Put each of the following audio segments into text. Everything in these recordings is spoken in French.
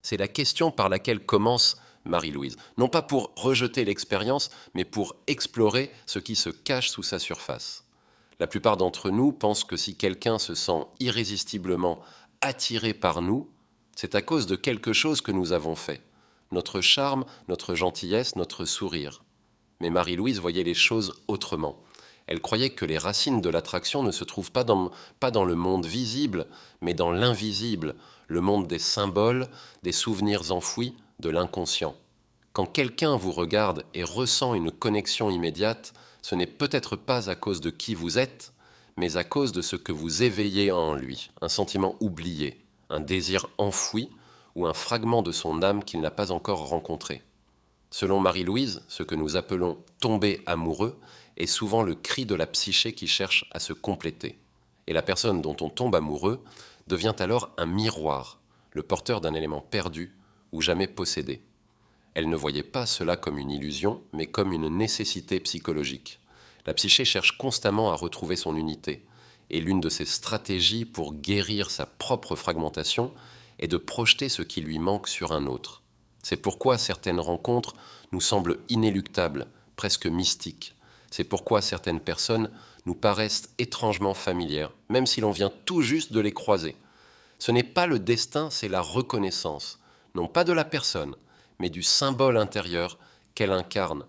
C'est la question par laquelle commence Marie-Louise. Non pas pour rejeter l'expérience, mais pour explorer ce qui se cache sous sa surface. La plupart d'entre nous pensent que si quelqu'un se sent irrésistiblement attiré par nous, c'est à cause de quelque chose que nous avons fait. Notre charme, notre gentillesse, notre sourire. Mais Marie-Louise voyait les choses autrement. Elle croyait que les racines de l'attraction ne se trouvent pas dans le monde visible, mais dans l'invisible, le monde des symboles, des souvenirs enfouis, de l'inconscient. Quand quelqu'un vous regarde et ressent une connexion immédiate, ce n'est peut-être pas à cause de qui vous êtes, mais à cause de ce que vous éveillez en lui, un sentiment oublié, un désir enfoui ou un fragment de son âme qu'il n'a pas encore rencontré. Selon Marie-Louise, ce que nous appelons tomber amoureux est souvent le cri de la psyché qui cherche à se compléter. Et la personne dont on tombe amoureux devient alors un miroir, le porteur d'un élément perdu ou jamais possédé. Elle ne voyait pas cela comme une illusion, mais comme une nécessité psychologique. La psyché cherche constamment à retrouver son unité, et l'une de ses stratégies pour guérir sa propre fragmentation est de projeter ce qui lui manque sur un autre. C'est pourquoi certaines rencontres nous semblent inéluctables, presque mystiques. C'est pourquoi certaines personnes nous paraissent étrangement familières, même si l'on vient tout juste de les croiser. Ce n'est pas le destin, c'est la reconnaissance, non pas de la personne, mais du symbole intérieur qu'elle incarne.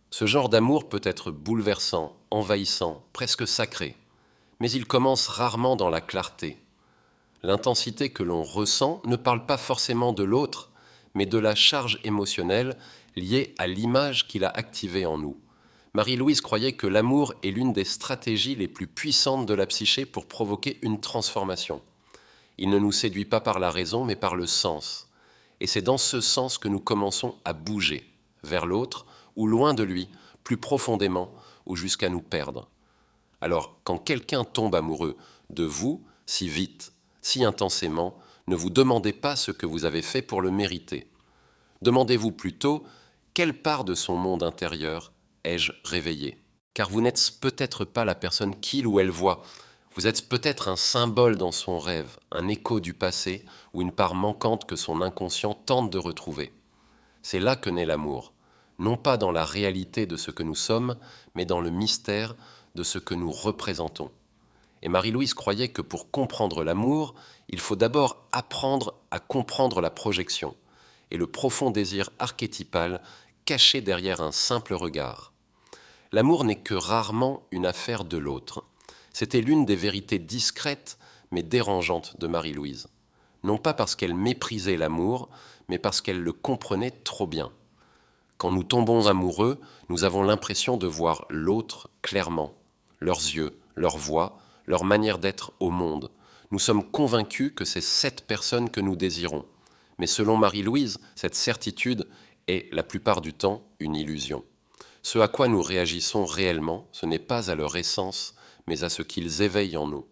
Ce genre d'amour peut être bouleversant, envahissant, presque sacré, mais il commence rarement dans la clarté. L'intensité que l'on ressent ne parle pas forcément de l'autre, mais de la charge émotionnelle liée à l'image qu'il a activée en nous. Marie-Louise croyait que l'amour est l'une des stratégies les plus puissantes de la psyché pour provoquer une transformation. Il ne nous séduit pas par la raison, mais par le sens. Et c'est dans ce sens que nous commençons à bouger, vers l'autre, ou loin de lui, plus profondément, ou jusqu'à nous perdre. Alors, quand quelqu'un tombe amoureux de vous, si vite, si intensément, ne vous demandez pas ce que vous avez fait pour le mériter. Demandez-vous plutôt quelle part de son monde intérieur ai-je réveillé. Car vous n'êtes peut-être pas la personne qu'il ou elle voit. Vous êtes peut-être un symbole dans son rêve, un écho du passé ou une part manquante que son inconscient tente de retrouver. C'est là que naît l'amour, non pas dans la réalité de ce que nous sommes, mais dans le mystère de ce que nous représentons. Et Marie-Louise croyait que pour comprendre l'amour, il faut d'abord apprendre à comprendre la projection et le profond désir archétypal caché derrière un simple regard. L'amour n'est que rarement une affaire de l'autre. C'était l'une des vérités discrètes mais dérangeantes de Marie-Louise. Non pas parce qu'elle méprisait l'amour, mais parce qu'elle le comprenait trop bien. Quand nous tombons amoureux, nous avons l'impression de voir l'autre clairement, leurs yeux, leur voix, leur manière d'être au monde. Nous sommes convaincus que c'est cette personne que nous désirons. Mais selon Marie-Louise, cette certitude est, la plupart du temps, une illusion. Ce à quoi nous réagissons réellement, ce n'est pas à leur essence, mais à ce qu'ils éveillent en nous.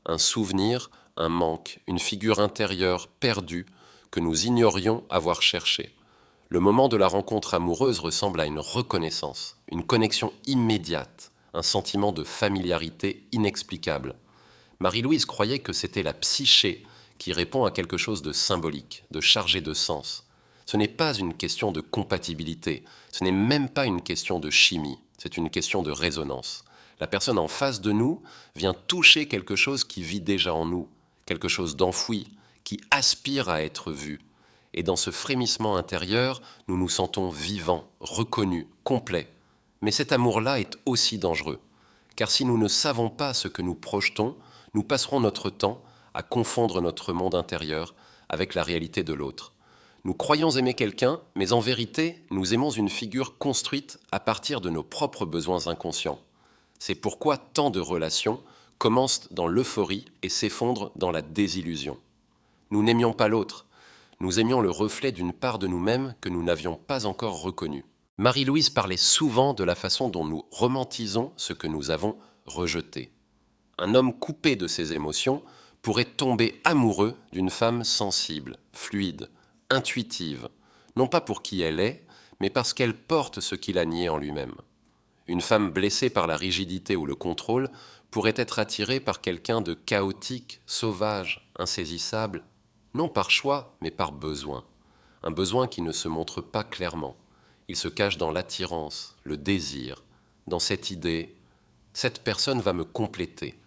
Un souvenir, un manque, une figure intérieure perdue que nous ignorions avoir cherchée. Le moment de la rencontre amoureuse ressemble à une reconnaissance, une connexion immédiate, un sentiment de familiarité inexplicable. Marie-Louise croyait que c'était la psyché qui répond à quelque chose de symbolique, de chargé de sens. Ce n'est pas une question de compatibilité, ce n'est même pas une question de chimie, c'est une question de résonance. La personne en face de nous vient toucher quelque chose qui vit déjà en nous, quelque chose d'enfoui, qui aspire à être vu. Et dans ce frémissement intérieur, nous nous sentons vivants, reconnus, complets. Mais cet amour-là est aussi dangereux, car si nous ne savons pas ce que nous projetons, nous passerons notre temps à confondre notre monde intérieur avec la réalité de l'autre. Nous croyons aimer quelqu'un, mais en vérité, nous aimons une figure construite à partir de nos propres besoins inconscients. C'est pourquoi tant de relations commencent dans l'euphorie et s'effondrent dans la désillusion. Nous n'aimions pas l'autre, nous aimions le reflet d'une part de nous-mêmes que nous n'avions pas encore reconnue. Marie-Louise parlait souvent de la façon dont nous romantisons ce que nous avons rejeté. Un homme coupé de ses émotions pourrait tomber amoureux d'une femme sensible, fluide, intuitive, non pas pour qui elle est, mais parce qu'elle porte ce qu'il a nié en lui-même. Une femme blessée par la rigidité ou le contrôle pourrait être attiré par quelqu'un de chaotique, sauvage, insaisissable, non par choix, mais par besoin. Un besoin qui ne se montre pas clairement. Il se cache dans l'attirance, le désir, dans cette idée « cette personne va me compléter ».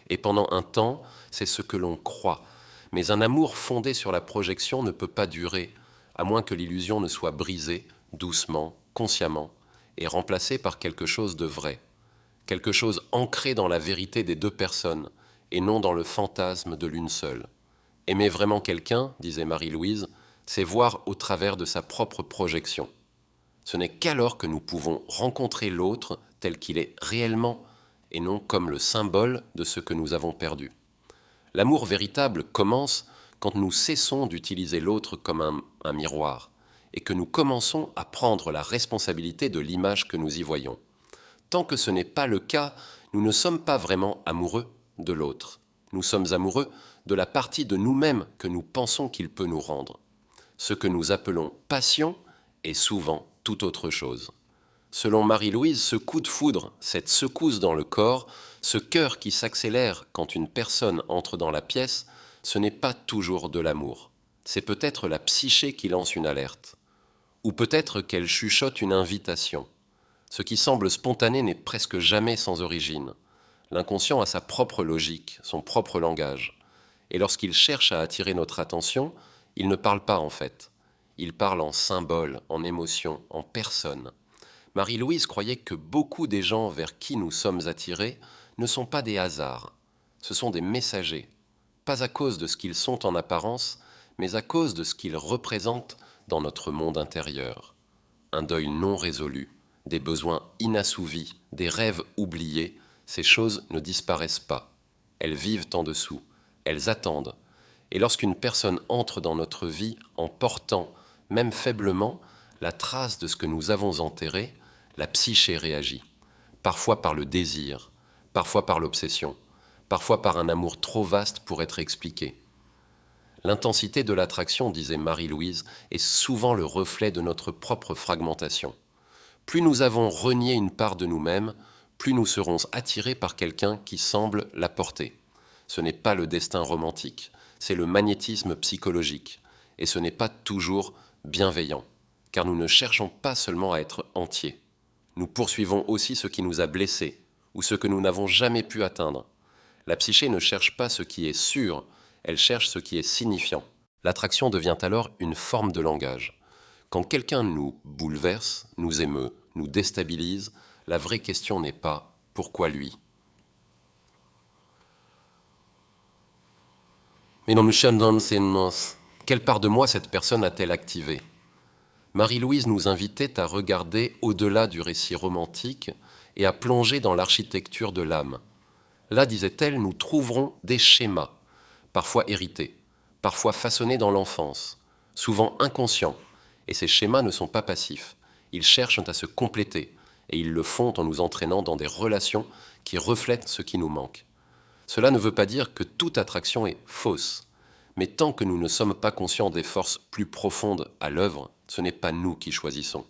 Et pendant un temps, c'est ce que l'on croit. Mais un amour fondé sur la projection ne peut pas durer, à moins que l'illusion ne soit brisée, doucement, consciemment, et remplacée par quelque chose de vrai. Quelque chose ancré dans la vérité des deux personnes, et non dans le fantasme de l'une seule. Aimer vraiment quelqu'un, disait Marie-Louise, c'est voir au travers de sa propre projection. Ce n'est qu'alors que nous pouvons rencontrer l'autre tel qu'il est réellement, et non comme le symbole de ce que nous avons perdu. L'amour véritable commence quand nous cessons d'utiliser l'autre comme un miroir, et que nous commençons à prendre la responsabilité de l'image que nous y voyons. Tant que ce n'est pas le cas, nous ne sommes pas vraiment amoureux de l'autre. Nous sommes amoureux de la partie de nous-mêmes que nous pensons qu'il peut nous rendre. Ce que nous appelons passion est souvent tout autre chose. Selon Marie-Louise, ce coup de foudre, cette secousse dans le corps, ce cœur qui s'accélère quand une personne entre dans la pièce, ce n'est pas toujours de l'amour. C'est peut-être la psyché qui lance une alerte. Ou peut-être qu'elle chuchote une invitation. Ce qui semble spontané n'est presque jamais sans origine. L'inconscient a sa propre logique, son propre langage. Et lorsqu'il cherche à attirer notre attention, il ne parle pas en fait. Il parle en symbole, en émotion, en personne. Marie-Louise croyait que beaucoup des gens vers qui nous sommes attirés ne sont pas des hasards. Ce sont des messagers, pas à cause de ce qu'ils sont en apparence, mais à cause de ce qu'ils représentent dans notre monde intérieur. Un deuil non résolu, des besoins inassouvis, des rêves oubliés, ces choses ne disparaissent pas. Elles vivent en dessous, elles attendent. Et lorsqu'une personne entre dans notre vie en portant, même faiblement, la trace de ce que nous avons enterré, la psyché réagit. Parfois par le désir, parfois par l'obsession, parfois par un amour trop vaste pour être expliqué. L'intensité de l'attraction, disait Marie-Louise, est souvent le reflet de notre propre fragmentation. Plus nous avons renié une part de nous-mêmes, plus nous serons attirés par quelqu'un qui semble la porter. Ce n'est pas le destin romantique, c'est le magnétisme psychologique. Et ce n'est pas toujours bienveillant, car nous ne cherchons pas seulement à être entiers. Nous poursuivons aussi ce qui nous a blessés, ou ce que nous n'avons jamais pu atteindre. La psyché ne cherche pas ce qui est sûr, elle cherche ce qui est signifiant. L'attraction devient alors une forme de langage. Quand quelqu'un nous bouleverse, nous émeut, nous déstabilise, la vraie question n'est pas « pourquoi lui ?» Mais non, quelle part de moi cette personne a-t-elle activée? Marie-Louise nous invitait à regarder au-delà du récit romantique et à plonger dans l'architecture de l'âme. Là, disait-elle, nous trouverons des schémas, parfois hérités, parfois façonnés dans l'enfance, souvent inconscients. Et ces schémas ne sont pas passifs. Ils cherchent à se compléter, et ils le font en nous entraînant dans des relations qui reflètent ce qui nous manque. Cela ne veut pas dire que toute attraction est fausse, mais tant que nous ne sommes pas conscients des forces plus profondes à l'œuvre, ce n'est pas nous qui choisissons.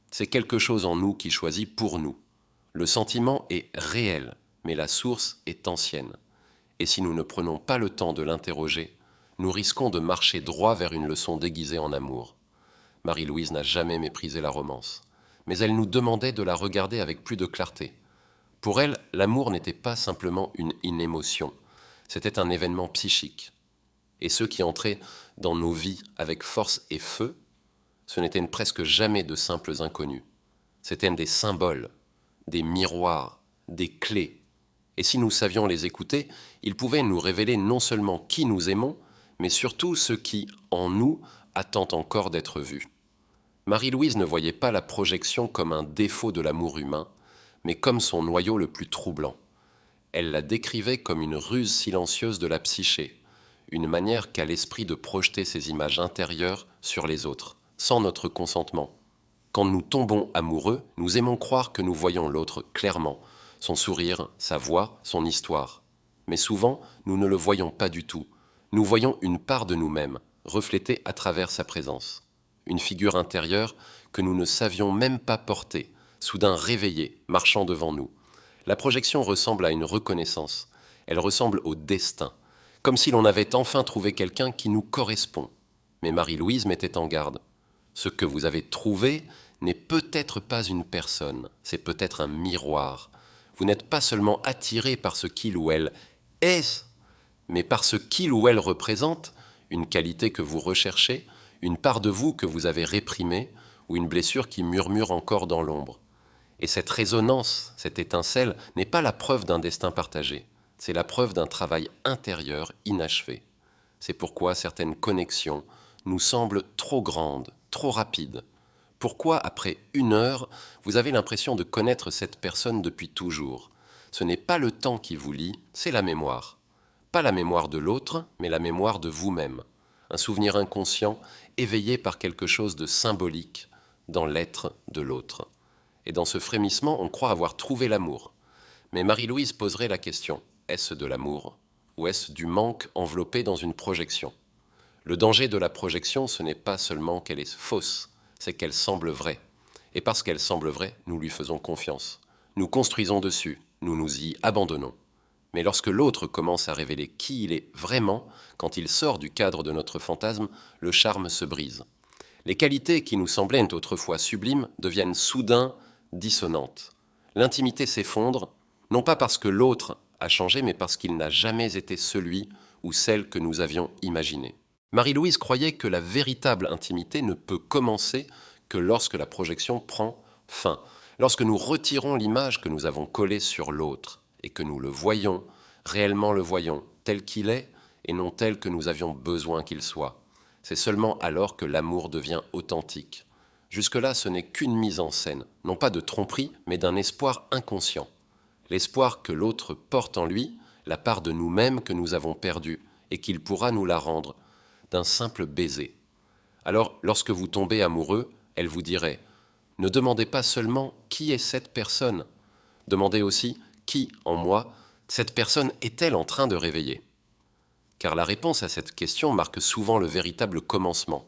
C'est quelque chose en nous qui choisit pour nous. Le sentiment est réel, mais la source est ancienne. Et si nous ne prenons pas le temps de l'interroger, nous risquons de marcher droit vers une leçon déguisée en amour. Marie-Louise n'a jamais méprisé la romance, mais elle nous demandait de la regarder avec plus de clarté. Pour elle, l'amour n'était pas simplement une émotion, c'était un événement psychique. Et ceux qui entraient dans nos vies avec force et feu, ce n'étaient presque jamais de simples inconnus. C'étaient des symboles, des miroirs, des clés. Et si nous savions les écouter, ils pouvaient nous révéler non seulement qui nous aimons, mais surtout ce qui, en nous, attend encore d'être vu. Marie-Louise ne voyait pas la projection comme un défaut de l'amour humain, mais comme son noyau le plus troublant. Elle la décrivait comme une ruse silencieuse de la psyché, une manière qu'a l'esprit de projeter ses images intérieures sur les autres, sans notre consentement. Quand nous tombons amoureux, nous aimons croire que nous voyons l'autre clairement, son sourire, sa voix, son histoire. Mais souvent, nous ne le voyons pas du tout. Nous voyons une part de nous-mêmes, reflétée à travers sa présence. Une figure intérieure que nous ne savions même pas porter, soudain réveillée, marchant devant nous. La projection ressemble à une reconnaissance. Elle ressemble au destin, comme si l'on avait enfin trouvé quelqu'un qui nous correspond. Mais Marie-Louise mettait en garde. Ce que vous avez trouvé n'est peut-être pas une personne, c'est peut-être un miroir. Vous n'êtes pas seulement attiré par ce qu'il ou elle est, mais par ce qu'il ou elle représente, une qualité que vous recherchez, une part de vous que vous avez réprimée, ou une blessure qui murmure encore dans l'ombre. Et cette résonance, cette étincelle, n'est pas la preuve d'un destin partagé, c'est la preuve d'un travail intérieur inachevé. C'est pourquoi certaines connexions nous semblent trop grandes, trop rapides. Pourquoi, après 1 heure, vous avez l'impression de connaître cette personne depuis toujours? Ce n'est pas le temps qui vous lie, c'est la mémoire. Pas la mémoire de l'autre, mais la mémoire de vous-même. Un souvenir inconscient éveillé par quelque chose de symbolique dans l'être de l'autre. Et dans ce frémissement, on croit avoir trouvé l'amour. Mais Marie-Louise poserait la question, est-ce de l'amour ou est-ce du manque enveloppé dans une projection? Le danger de la projection, ce n'est pas seulement qu'elle est fausse, c'est qu'elle semble vraie. Et parce qu'elle semble vraie, nous lui faisons confiance. Nous construisons dessus, nous nous y abandonnons. Mais lorsque l'autre commence à révéler qui il est vraiment, quand il sort du cadre de notre fantasme, le charme se brise. Les qualités qui nous semblaient autrefois sublimes deviennent soudain dissonantes. L'intimité s'effondre, non pas parce que l'autre a changé, mais parce qu'il n'a jamais été celui ou celle que nous avions imaginé. Marie-Louise croyait que la véritable intimité ne peut commencer que lorsque la projection prend fin, lorsque nous retirons l'image que nous avons collée sur l'autre et que nous le voyons, réellement le voyons, tel qu'il est et non tel que nous avions besoin qu'il soit. C'est seulement alors que l'amour devient authentique. Jusque-là, ce n'est qu'une mise en scène, non pas de tromperie, mais d'un espoir inconscient. L'espoir que l'autre porte en lui, la part de nous-mêmes que nous avons perdue, et qu'il pourra nous la rendre, d'un simple baiser. Alors, lorsque vous tombez amoureux, elle vous dirait « Ne demandez pas seulement qui est cette personne, demandez aussi qui, en moi, cette personne est-elle en train de réveiller ?» Car la réponse à cette question marque souvent le véritable commencement,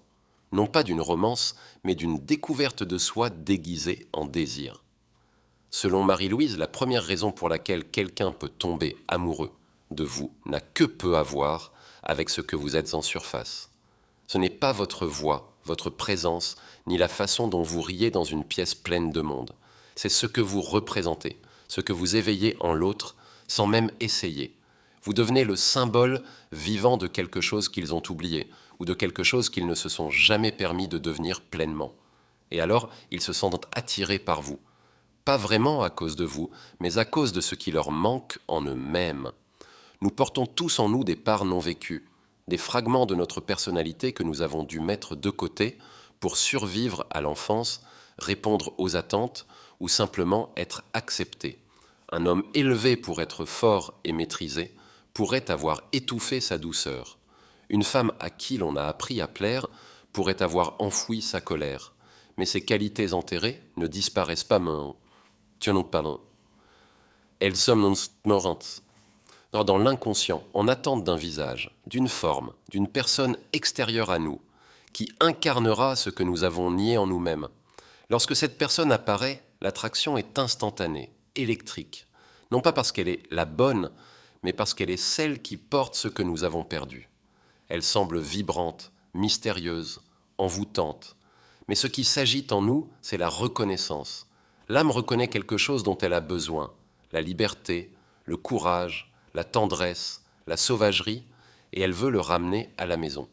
non pas d'une romance, mais d'une découverte de soi déguisée en désir. Selon Marie-Louise, la première raison pour laquelle quelqu'un peut tomber amoureux de vous n'a que peu à voir avec ce que vous êtes en surface. Ce n'est pas votre voix, votre présence, ni la façon dont vous riez dans une pièce pleine de monde. C'est ce que vous représentez, ce que vous éveillez en l'autre, sans même essayer. Vous devenez le symbole vivant de quelque chose qu'ils ont oublié, ou de quelque chose qu'ils ne se sont jamais permis de devenir pleinement. Et alors, ils se sentent attirés par vous. Pas vraiment à cause de vous, mais à cause de ce qui leur manque en eux-mêmes. Nous portons tous en nous des parts non vécues, des fragments de notre personnalité que nous avons dû mettre de côté pour survivre à l'enfance, répondre aux attentes ou simplement être accepté. Un homme élevé pour être fort et maîtrisé pourrait avoir étouffé sa douceur. Une femme à qui l'on a appris à plaire pourrait avoir enfoui sa colère. Mais ces qualités enterrées ne disparaissent pas maintenant. Elles sont morantes. Dans l'inconscient, en attente d'un visage, d'une forme, d'une personne extérieure à nous, qui incarnera ce que nous avons nié en nous-mêmes. Lorsque cette personne apparaît, l'attraction est instantanée, électrique. Non pas parce qu'elle est la bonne, mais parce qu'elle est celle qui porte ce que nous avons perdu. Elle semble vibrante, mystérieuse, envoûtante. Mais ce qui s'agite en nous, c'est la reconnaissance. L'âme reconnaît quelque chose dont elle a besoin, la liberté, le courage, la tendresse, la sauvagerie, et elle veut le ramener à la maison.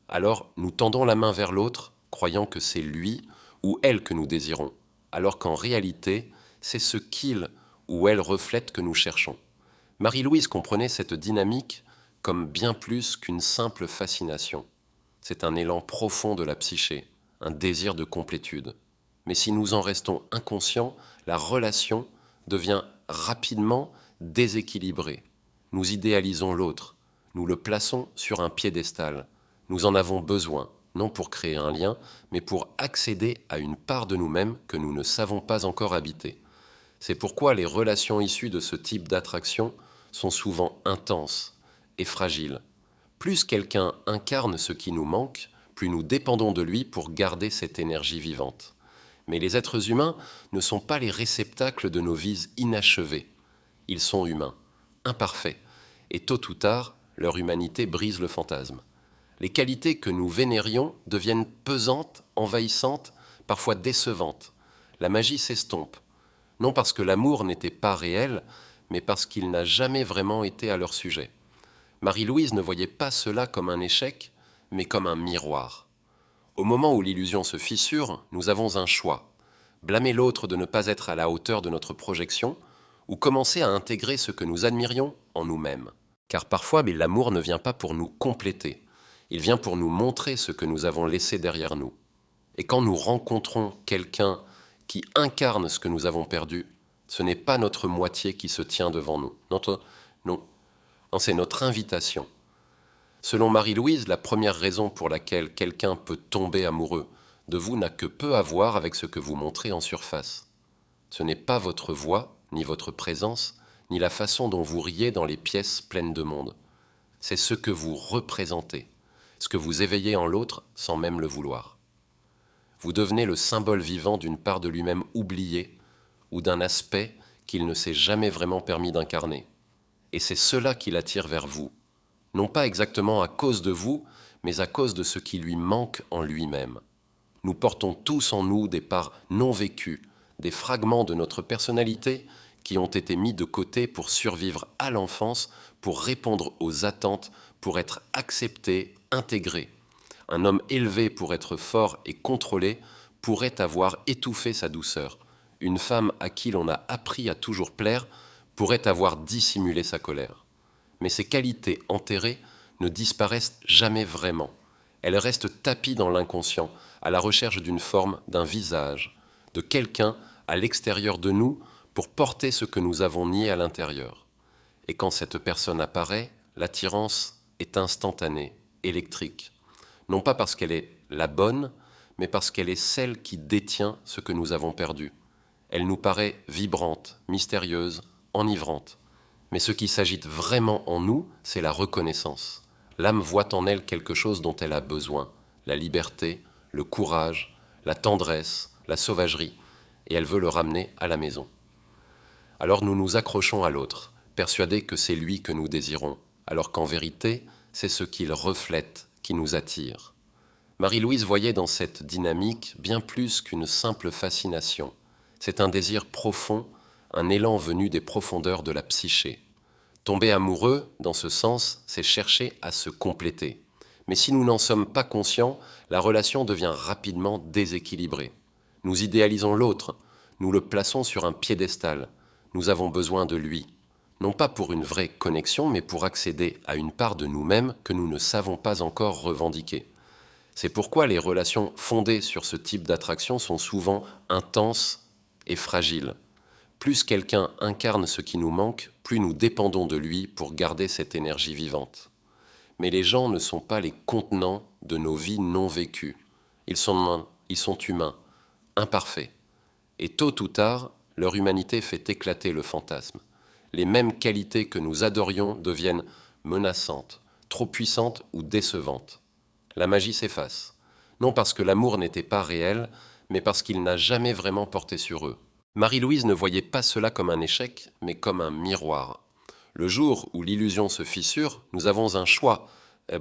Alors nous tendons la main vers l'autre, croyant que c'est lui ou elle que nous désirons, alors qu'en réalité, c'est ce qu'il ou elle reflète que nous cherchons. Marie-Louise comprenait cette dynamique comme bien plus qu'une simple fascination. C'est un élan profond de la psyché, un désir de complétude. Mais si nous en restons inconscients, la relation devient rapidement déséquilibrée. Nous idéalisons l'autre, nous le plaçons sur un piédestal. Nous en avons besoin, non pour créer un lien, mais pour accéder à une part de nous-mêmes que nous ne savons pas encore habiter. C'est pourquoi les relations issues de ce type d'attraction sont souvent intenses et fragiles. Plus quelqu'un incarne ce qui nous manque, plus nous dépendons de lui pour garder cette énergie vivante. Mais les êtres humains ne sont pas les réceptacles de nos vies inachevées. Ils sont humains, imparfaits, et tôt ou tard, leur humanité brise le fantasme. Les qualités que nous vénérions deviennent pesantes, envahissantes, parfois décevantes. La magie s'estompe, non parce que l'amour n'était pas réel, mais parce qu'il n'a jamais vraiment été à leur sujet. Marie-Louise ne voyait pas cela comme un échec, mais comme un miroir. Au moment où l'illusion se fissure, nous avons un choix. Blâmer l'autre de ne pas être à la hauteur de notre projection, ou commencer à intégrer ce que nous admirions en nous-mêmes. Car parfois, mais l'amour ne vient pas pour nous compléter. Il vient pour nous montrer ce que nous avons laissé derrière nous. Et quand nous rencontrons quelqu'un qui incarne ce que nous avons perdu, ce n'est pas notre moitié qui se tient devant nous. Non, c'est notre invitation. Selon Marie-Louise, la première raison pour laquelle quelqu'un peut tomber amoureux de vous n'a que peu à voir avec ce que vous montrez en surface. Ce n'est pas votre voix, ni votre présence, ni la façon dont vous riez dans les pièces pleines de monde. C'est ce que vous représentez, ce que vous éveillez en l'autre sans même le vouloir. Vous devenez le symbole vivant d'une part de lui-même oubliée ou d'un aspect qu'il ne s'est jamais vraiment permis d'incarner. Et c'est cela qui l'attire vers vous, non pas exactement à cause de vous, mais à cause de ce qui lui manque en lui-même. Nous portons tous en nous des parts non vécues, des fragments de notre personnalité qui ont été mis de côté pour survivre à l'enfance, pour répondre aux attentes, pour être accepté, intégré. Un homme élevé pour être fort et contrôlé pourrait avoir étouffé sa douceur. Une femme à qui l'on a appris à toujours plaire pourrait avoir dissimulé sa colère. Mais ces qualités enterrées ne disparaissent jamais vraiment. Elles restent tapies dans l'inconscient, à la recherche d'une forme, d'un visage, de quelqu'un à l'extérieur de nous pour porter ce que nous avons nié à l'intérieur. Et quand cette personne apparaît, l'attirance est instantanée, électrique. Non pas parce qu'elle est la bonne, mais parce qu'elle est celle qui détient ce que nous avons perdu. Elle nous paraît vibrante, mystérieuse, enivrante. Mais ce qui s'agite vraiment en nous, c'est la reconnaissance. L'âme voit en elle quelque chose dont elle a besoin, la liberté, le courage, la tendresse, la sauvagerie, et elle veut le ramener à la maison. Alors nous nous accrochons à l'autre, persuadés que c'est lui que nous désirons, alors qu'en vérité, c'est ce qu'il reflète qui nous attire. Marie-Louise voyait dans cette dynamique bien plus qu'une simple fascination. C'est un désir profond, un élan venu des profondeurs de la psyché. Tomber amoureux, dans ce sens, c'est chercher à se compléter. Mais si nous n'en sommes pas conscients, la relation devient rapidement déséquilibrée. Nous idéalisons l'autre, nous le plaçons sur un piédestal. Nous avons besoin de lui, non pas pour une vraie connexion, mais pour accéder à une part de nous-mêmes que nous ne savons pas encore revendiquer. C'est pourquoi les relations fondées sur ce type d'attraction sont souvent intenses et fragiles. Plus quelqu'un incarne ce qui nous manque, plus nous dépendons de lui pour garder cette énergie vivante. Mais les gens ne sont pas les contenants de nos vies non vécues. Ils sont humains, imparfaits. Et tôt ou tard, leur humanité fait éclater le fantasme. Les mêmes qualités que nous adorions deviennent menaçantes, trop puissantes ou décevantes. La magie s'efface, non parce que l'amour n'était pas réel, mais parce qu'il n'a jamais vraiment porté sur eux. Marie-Louise ne voyait pas cela comme un échec, mais comme un miroir. Le jour où l'illusion se fissure, nous avons un choix,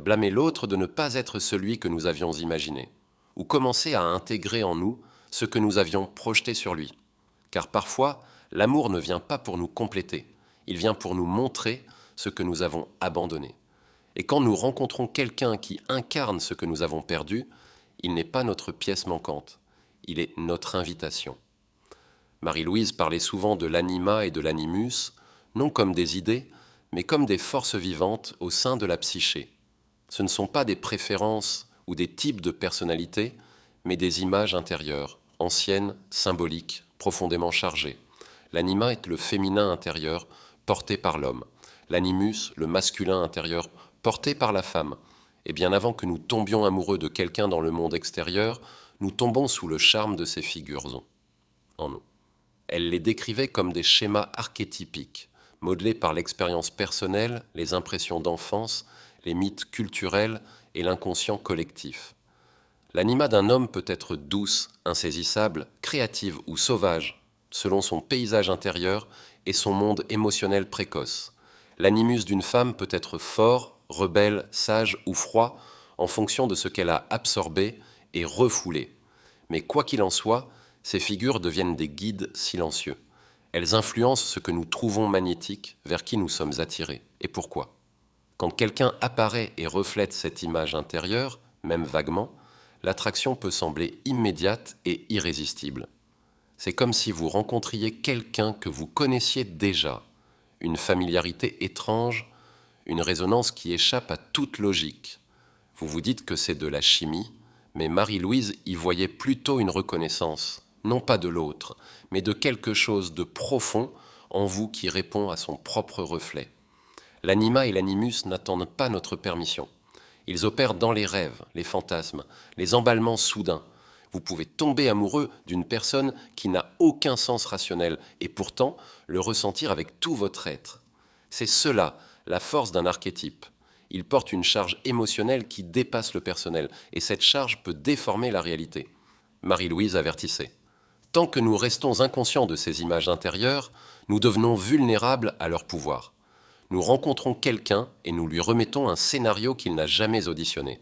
blâmer l'autre de ne pas être celui que nous avions imaginé, ou commencer à intégrer en nous ce que nous avions projeté sur lui. Car parfois, l'amour ne vient pas pour nous compléter, il vient pour nous montrer ce que nous avons abandonné. Et quand nous rencontrons quelqu'un qui incarne ce que nous avons perdu, il n'est pas notre pièce manquante, il est notre invitation. Marie-Louise parlait souvent de l'anima et de l'animus, non comme des idées, mais comme des forces vivantes au sein de la psyché. Ce ne sont pas des préférences ou des types de personnalités, mais des images intérieures, anciennes, symboliques, profondément chargées. L'anima est le féminin intérieur, porté par l'homme. L'animus, le masculin intérieur, porté par la femme. Et bien avant que nous tombions amoureux de quelqu'un dans le monde extérieur, nous tombons sous le charme de ces figures en nous. Elle les décrivait comme des schémas archétypiques, modelés par l'expérience personnelle, les impressions d'enfance, les mythes culturels et l'inconscient collectif. L'anima d'un homme peut être douce, insaisissable, créative ou sauvage, selon son paysage intérieur et son monde émotionnel précoce. L'animus d'une femme peut être fort, rebelle, sage ou froid en fonction de ce qu'elle a absorbé et refoulé. Mais quoi qu'il en soit, ces figures deviennent des guides silencieux. Elles influencent ce que nous trouvons magnétique, vers qui nous sommes attirés. Et pourquoi? Quand quelqu'un apparaît et reflète cette image intérieure, même vaguement, l'attraction peut sembler immédiate et irrésistible. C'est comme si vous rencontriez quelqu'un que vous connaissiez déjà, une familiarité étrange, une résonance qui échappe à toute logique. Vous vous dites que c'est de la chimie, mais Marie-Louise y voyait plutôt une reconnaissance, non pas de l'autre, mais de quelque chose de profond en vous qui répond à son propre reflet. L'anima et l'animus n'attendent pas notre permission. Ils opèrent dans les rêves, les fantasmes, les emballements soudains. Vous pouvez tomber amoureux d'une personne qui n'a aucun sens rationnel et pourtant le ressentir avec tout votre être. C'est cela, la force d'un archétype. Il porte une charge émotionnelle qui dépasse le personnel et cette charge peut déformer la réalité. Marie-Louise avertissait. Tant que nous restons inconscients de ces images intérieures, nous devenons vulnérables à leur pouvoir. Nous rencontrons quelqu'un et nous lui remettons un scénario qu'il n'a jamais auditionné.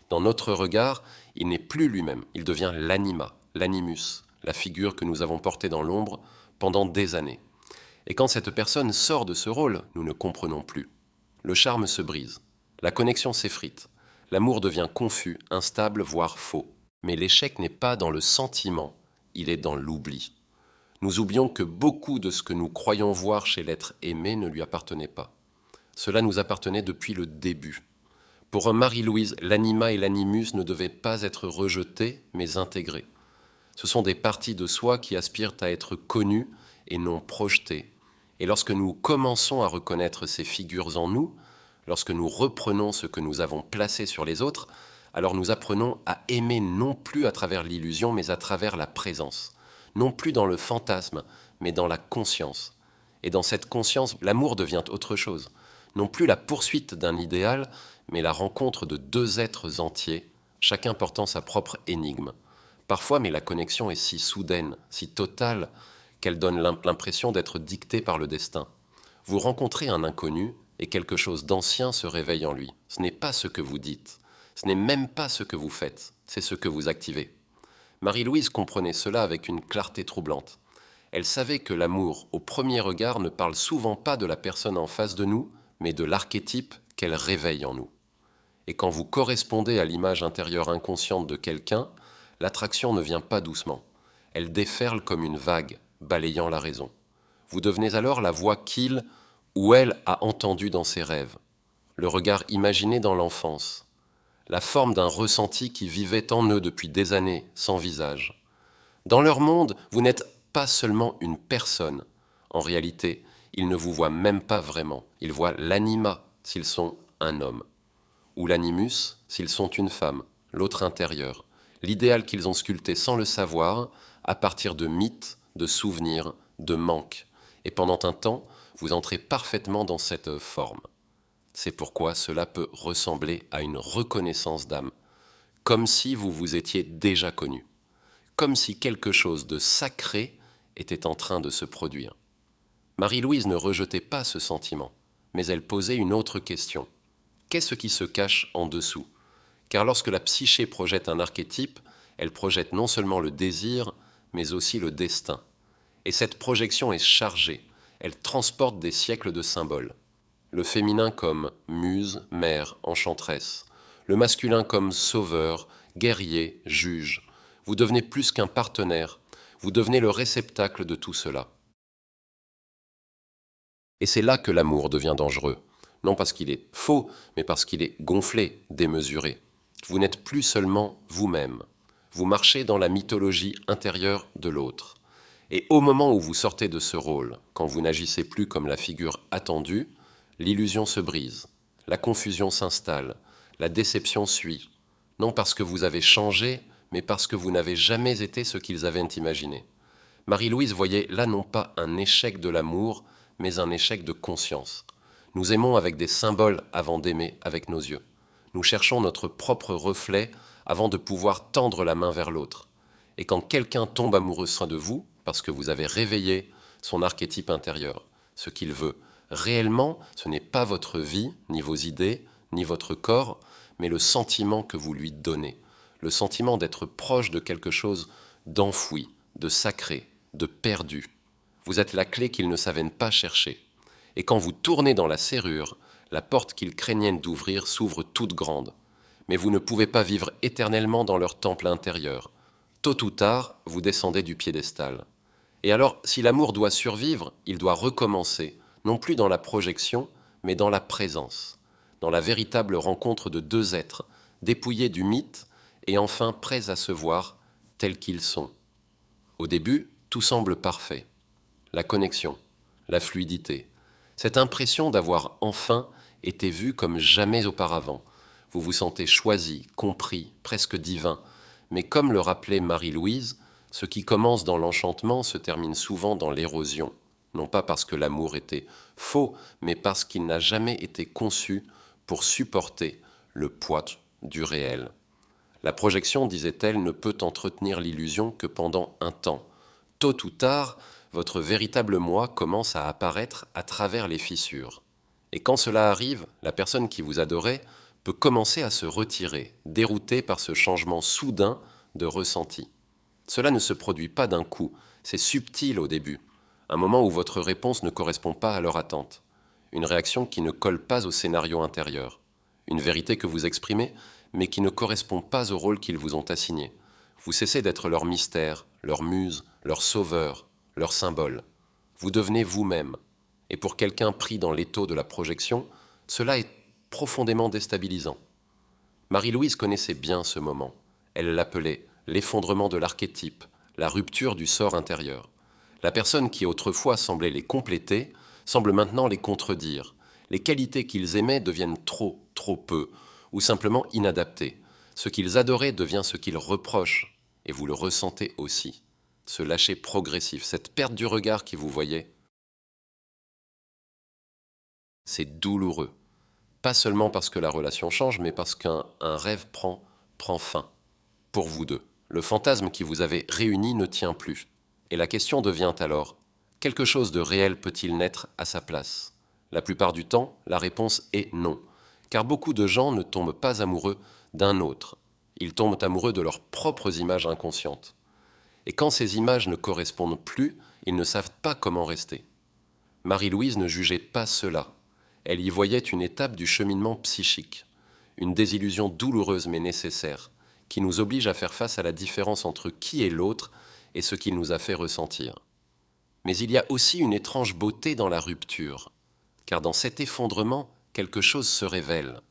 Dans notre regard, il n'est plus lui-même, il devient l'anima, l'animus, la figure que nous avons portée dans l'ombre pendant des années. Et quand cette personne sort de ce rôle, nous ne comprenons plus. Le charme se brise, la connexion s'effrite, l'amour devient confus, instable, voire faux. Mais l'échec n'est pas dans le sentiment, il est dans l'oubli. Nous oublions que beaucoup de ce que nous croyons voir chez l'être aimé ne lui appartenait pas. Cela nous appartenait depuis le début. Pour Marie-Louise, l'anima et l'animus ne devaient pas être rejetés, mais intégrés. Ce sont des parties de soi qui aspirent à être connues et non projetées. Et lorsque nous commençons à reconnaître ces figures en nous, lorsque nous reprenons ce que nous avons placé sur les autres, alors nous apprenons à aimer non plus à travers l'illusion, mais à travers la présence. Non plus dans le fantasme, mais dans la conscience. Et dans cette conscience, l'amour devient autre chose. Non plus la poursuite d'un idéal, mais la rencontre de deux êtres entiers, chacun portant sa propre énigme. Parfois, mais la connexion est si soudaine, si totale, qu'elle donne l'impression d'être dictée par le destin. Vous rencontrez un inconnu et quelque chose d'ancien se réveille en lui. Ce n'est pas ce que vous dites, ce n'est même pas ce que vous faites, c'est ce que vous activez. Marie-Louise comprenait cela avec une clarté troublante. Elle savait que l'amour, au premier regard, ne parle souvent pas de la personne en face de nous, mais de l'archétype qu'elle réveille en nous. Et quand vous correspondez à l'image intérieure inconsciente de quelqu'un, l'attraction ne vient pas doucement. Elle déferle comme une vague, balayant la raison. Vous devenez alors la voix qu'il ou elle a entendue dans ses rêves, le regard imaginé dans l'enfance, la forme d'un ressenti qui vivait en eux depuis des années, sans visage. Dans leur monde, vous n'êtes pas seulement une personne. En réalité, ils ne vous voient même pas vraiment. Ils voient l'anima s'ils sont un homme, ou l'animus s'ils sont une femme, l'autre intérieur, l'idéal qu'ils ont sculpté sans le savoir, à partir de mythes, de souvenirs, de manques. Et pendant un temps, vous entrez parfaitement dans cette forme. C'est pourquoi cela peut ressembler à une reconnaissance d'âme, comme si vous vous étiez déjà connu, comme si quelque chose de sacré était en train de se produire. Marie-Louise ne rejetait pas ce sentiment, mais elle posait une autre question. Qu'est-ce qui se cache en dessous? Car lorsque la psyché projette un archétype, elle projette non seulement le désir, mais aussi le destin. Et cette projection est chargée, elle transporte des siècles de symboles. Le féminin comme muse, mère, enchanteresse. Le masculin comme sauveur, guerrier, juge. Vous devenez plus qu'un partenaire, vous devenez le réceptacle de tout cela. Et c'est là que l'amour devient dangereux. Non parce qu'il est faux, mais parce qu'il est gonflé, démesuré. Vous n'êtes plus seulement vous-même. Vous marchez dans la mythologie intérieure de l'autre. Et au moment où vous sortez de ce rôle, quand vous n'agissez plus comme la figure attendue, l'illusion se brise, la confusion s'installe, la déception suit. Non parce que vous avez changé, mais parce que vous n'avez jamais été ce qu'ils avaient imaginé. Marie-Louise voyait là non pas un échec de l'amour, mais un échec de conscience. Nous aimons avec des symboles avant d'aimer avec nos yeux. Nous cherchons notre propre reflet avant de pouvoir tendre la main vers l'autre. Et quand quelqu'un tombe amoureux de vous, parce que vous avez réveillé son archétype intérieur, ce qu'il veut, réellement, ce n'est pas votre vie, ni vos idées, ni votre corps, mais le sentiment que vous lui donnez, le sentiment d'être proche de quelque chose d'enfoui, de sacré, de perdu. Vous êtes la clé qu'ils ne savaient pas chercher. Et quand vous tournez dans la serrure, la porte qu'ils craignaient d'ouvrir s'ouvre toute grande. Mais vous ne pouvez pas vivre éternellement dans leur temple intérieur. Tôt ou tard, vous descendez du piédestal. Et alors, si l'amour doit survivre, il doit recommencer, non plus dans la projection, mais dans la présence, dans la véritable rencontre de deux êtres, dépouillés du mythe et enfin prêts à se voir tels qu'ils sont. Au début, tout semble parfait. La connexion, la fluidité, cette impression d'avoir enfin été vu comme jamais auparavant. Vous vous sentez choisi, compris, presque divin. Mais comme le rappelait Marie-Louise, ce qui commence dans l'enchantement se termine souvent dans l'érosion. Non pas parce que l'amour était faux, mais parce qu'il n'a jamais été conçu pour supporter le poids du réel. La projection, disait-elle, ne peut entretenir l'illusion que pendant un temps. Tôt ou tard, votre véritable moi commence à apparaître à travers les fissures. Et quand cela arrive, la personne qui vous adorait peut commencer à se retirer, déroutée par ce changement soudain de ressenti. Cela ne se produit pas d'un coup, c'est subtil au début, un moment où votre réponse ne correspond pas à leur attente, une réaction qui ne colle pas au scénario intérieur, une vérité que vous exprimez, mais qui ne correspond pas au rôle qu'ils vous ont assigné. Vous cessez d'être leur mystère, leur muse, leur sauveur, leur symbole. Vous devenez vous-même. Et pour quelqu'un pris dans l'étau de la projection, cela est profondément déstabilisant. Marie-Louise connaissait bien ce moment. Elle l'appelait l'effondrement de l'archétype, la rupture du sort intérieur. La personne qui autrefois semblait les compléter, semble maintenant les contredire. Les qualités qu'ils aimaient deviennent trop, trop peu, ou simplement inadaptées. Ce qu'ils adoraient devient ce qu'ils reprochent, et vous le ressentez aussi. Ce lâcher progressif, cette perte du regard qui vous voyait, c'est douloureux. Pas seulement parce que la relation change, mais parce qu'un rêve prend fin. Pour vous deux, le fantasme qui vous avait réunis ne tient plus. Et la question devient alors, quelque chose de réel peut-il naître à sa place? La plupart du temps, la réponse est non. Car beaucoup de gens ne tombent pas amoureux d'un autre. Ils tombent amoureux de leurs propres images inconscientes. Et quand ces images ne correspondent plus, ils ne savent pas comment rester. Marie-Louise ne jugeait pas cela. Elle y voyait une étape du cheminement psychique, une désillusion douloureuse mais nécessaire, qui nous oblige à faire face à la différence entre qui est l'autre et ce qu'il nous a fait ressentir. Mais il y a aussi une étrange beauté dans la rupture, car dans cet effondrement, quelque chose se révèle,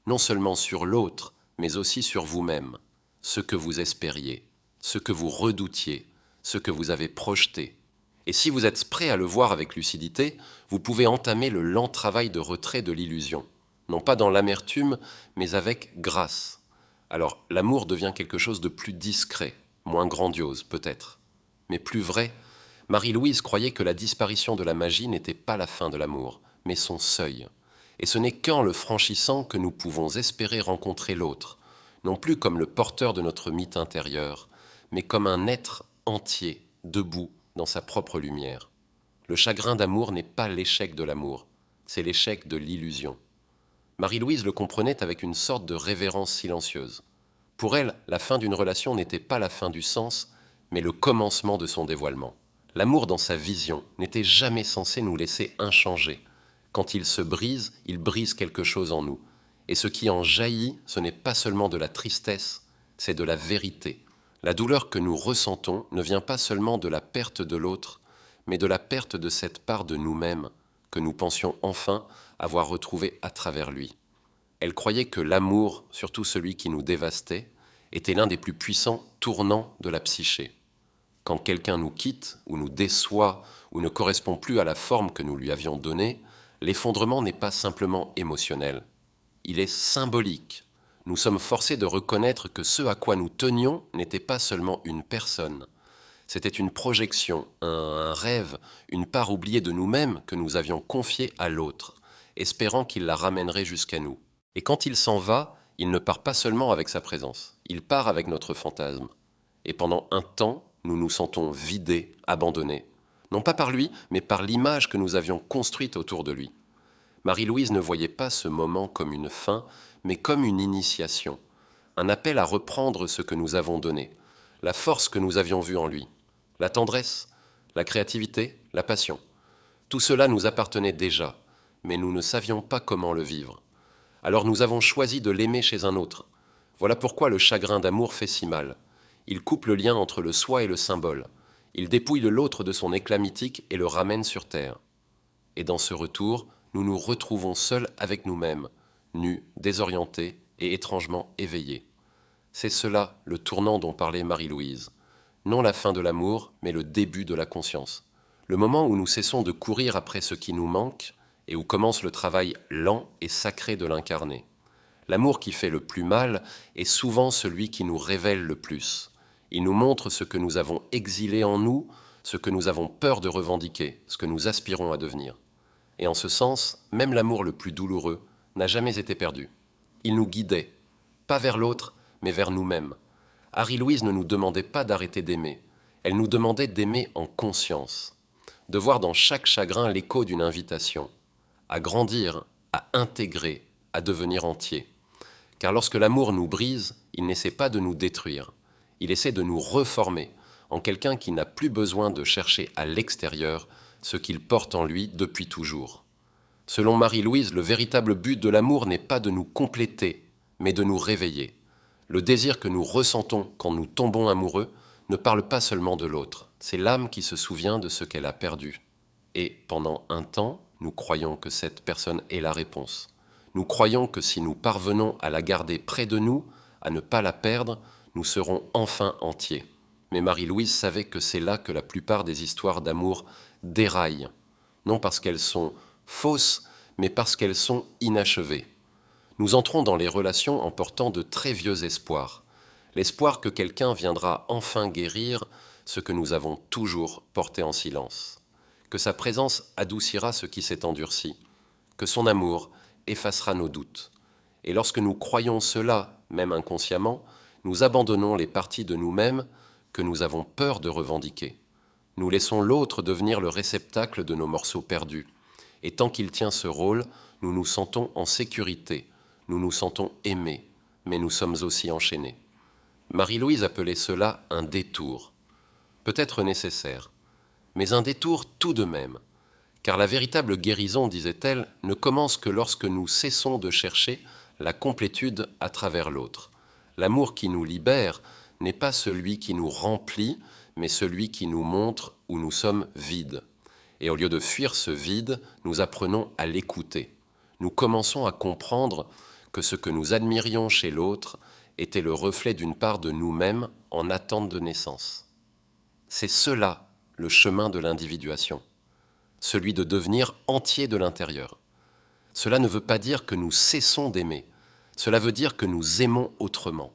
non seulement sur l'autre, mais aussi sur vous-même, ce que vous espériez, ce que vous redoutiez, ce que vous avez projeté. Et si vous êtes prêt à le voir avec lucidité, vous pouvez entamer le lent travail de retrait de l'illusion, non pas dans l'amertume, mais avec grâce. Alors l'amour devient quelque chose de plus discret, moins grandiose peut-être, mais plus vrai. Marie-Louise croyait que la disparition de la magie n'était pas la fin de l'amour, mais son seuil. Et ce n'est qu'en le franchissant que nous pouvons espérer rencontrer l'autre, non plus comme le porteur de notre mythe intérieur, mais comme un être entier, debout, dans sa propre lumière. Le chagrin d'amour n'est pas l'échec de l'amour, c'est l'échec de l'illusion. Marie-Louise le comprenait avec une sorte de révérence silencieuse. Pour elle, la fin d'une relation n'était pas la fin du sens, mais le commencement de son dévoilement. L'amour dans sa vision n'était jamais censé nous laisser inchangés. Quand il brise quelque chose en nous. Et ce qui en jaillit, ce n'est pas seulement de la tristesse, c'est de la vérité. La douleur que nous ressentons ne vient pas seulement de la perte de l'autre, mais de la perte de cette part de nous-mêmes que nous pensions enfin avoir retrouvée à travers lui. Elle croyait que l'amour, surtout celui qui nous dévastait, était l'un des plus puissants tournants de la psyché. Quand quelqu'un nous quitte, ou nous déçoit, ou ne correspond plus à la forme que nous lui avions donnée, l'effondrement n'est pas simplement émotionnel. Il est symbolique. Nous sommes forcés de reconnaître que ce à quoi nous tenions n'était pas seulement une personne. C'était une projection, un rêve, une part oubliée de nous-mêmes que nous avions confiée à l'autre, espérant qu'il la ramènerait jusqu'à nous. Et quand il s'en va, Il ne part pas seulement avec sa présence, il part avec notre fantasme. Et pendant un temps, nous nous sentons vidés, abandonnés. Non pas par lui, mais par l'image que nous avions construite autour de lui. Marie-Louise ne voyait pas ce moment comme une fin, mais comme une initiation, un appel à reprendre ce que nous avons donné, la force que nous avions vue en lui, la tendresse, la créativité, la passion. Tout cela nous appartenait déjà, mais nous ne savions pas comment le vivre. Alors nous avons choisi de l'aimer chez un autre. Voilà pourquoi le chagrin d'amour fait si mal. Il coupe le lien entre le soi et le symbole. Il dépouille de l'autre de son éclat mythique et le ramène sur terre. Et dans ce retour, nous nous retrouvons seuls avec nous-mêmes, nus, désorientés et étrangement éveillés. C'est cela le tournant dont parlait Marie-Louise. Non la fin de l'amour, mais le début de la conscience. Le moment où nous cessons de courir après ce qui nous manque et où commence le travail lent et sacré de l'incarner. L'amour qui fait le plus mal est souvent celui qui nous révèle le plus. Il nous montre ce que nous avons exilé en nous, ce que nous avons peur de revendiquer, ce que nous aspirons à devenir. Et en ce sens, même l'amour le plus douloureux n'a jamais été perdu. Il nous guidait, pas vers l'autre, mais vers nous-mêmes. Harry-Louise ne nous demandait pas d'arrêter d'aimer, elle nous demandait d'aimer en conscience, de voir dans chaque chagrin l'écho d'une invitation, à grandir, à intégrer, à devenir entier. Car lorsque l'amour nous brise, il n'essaie pas de nous détruire, il essaie de nous reformer en quelqu'un qui n'a plus besoin de chercher à l'extérieur ce qu'il porte en lui depuis toujours. Selon Marie-Louise, le véritable but de l'amour n'est pas de nous compléter, mais de nous réveiller. Le désir que nous ressentons quand nous tombons amoureux ne parle pas seulement de l'autre, c'est l'âme qui se souvient de ce qu'elle a perdu. Et pendant un temps, nous croyons que cette personne est la réponse. Nous croyons que si nous parvenons à la garder près de nous, à ne pas la perdre, nous serons enfin entiers. Mais Marie-Louise savait que c'est là que la plupart des histoires d'amour déraillent, non parce qu'elles sont fausses, mais parce qu'elles sont inachevées. Nous entrons dans les relations en portant de très vieux espoirs. L'espoir que quelqu'un viendra enfin guérir ce que nous avons toujours porté en silence, que sa présence adoucira ce qui s'est endurci, que son amour effacera nos doutes. Et lorsque nous croyons cela, même inconsciemment, nous abandonnons les parties de nous-mêmes que nous avons peur de revendiquer. Nous laissons l'autre devenir le réceptacle de nos morceaux perdus. Et tant qu'il tient ce rôle, nous nous sentons en sécurité, nous nous sentons aimés, mais nous sommes aussi enchaînés. Marie-Louise appelait cela un détour, peut-être nécessaire, mais un détour tout de même, car la véritable guérison, disait-elle, ne commence que lorsque nous cessons de chercher la complétude à travers l'autre. L'amour qui nous libère n'est pas celui qui nous remplit, mais celui qui nous montre où nous sommes vides. Et au lieu de fuir ce vide, nous apprenons à l'écouter. Nous commençons à comprendre que ce que nous admirions chez l'autre était le reflet d'une part de nous-mêmes en attente de naissance. C'est cela le chemin de l'individuation, celui de devenir entier de l'intérieur. Cela ne veut pas dire que nous cessons d'aimer, cela veut dire que nous aimons autrement.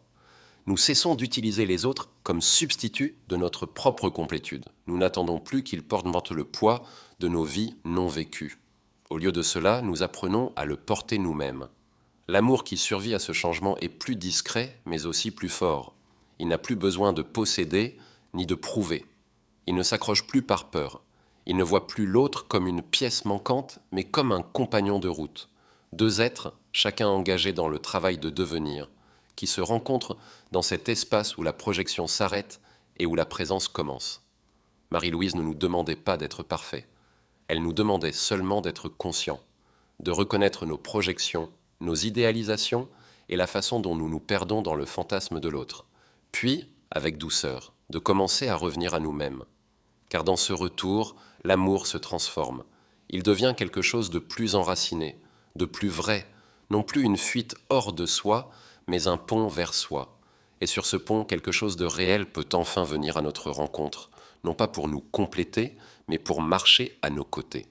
Nous cessons d'utiliser les autres comme substitut de notre propre complétude. Nous n'attendons plus qu'ils portent le poids de nos vies non vécues. Au lieu de cela, nous apprenons à le porter nous-mêmes. L'amour qui survit à ce changement est plus discret, mais aussi plus fort. Il n'a plus besoin de posséder ni de prouver. Il ne s'accroche plus par peur. Il ne voit plus l'autre comme une pièce manquante, mais comme un compagnon de route. Deux êtres, chacun engagé dans le travail de devenir, qui se rencontrent dans cet espace où la projection s'arrête et où la présence commence. Marie-Louise ne nous demandait pas d'être parfaits. Elle nous demandait seulement d'être conscients, de reconnaître nos projections, nos idéalisations et la façon dont nous nous perdons dans le fantasme de l'autre. Puis, avec douceur, de commencer à revenir à nous-mêmes. Car dans ce retour, l'amour se transforme. Il devient quelque chose de plus enraciné, de plus vrai, non plus une fuite hors de soi, mais un pont vers soi. Et sur ce pont, quelque chose de réel peut enfin venir à notre rencontre, non pas pour nous compléter, mais pour marcher à nos côtés.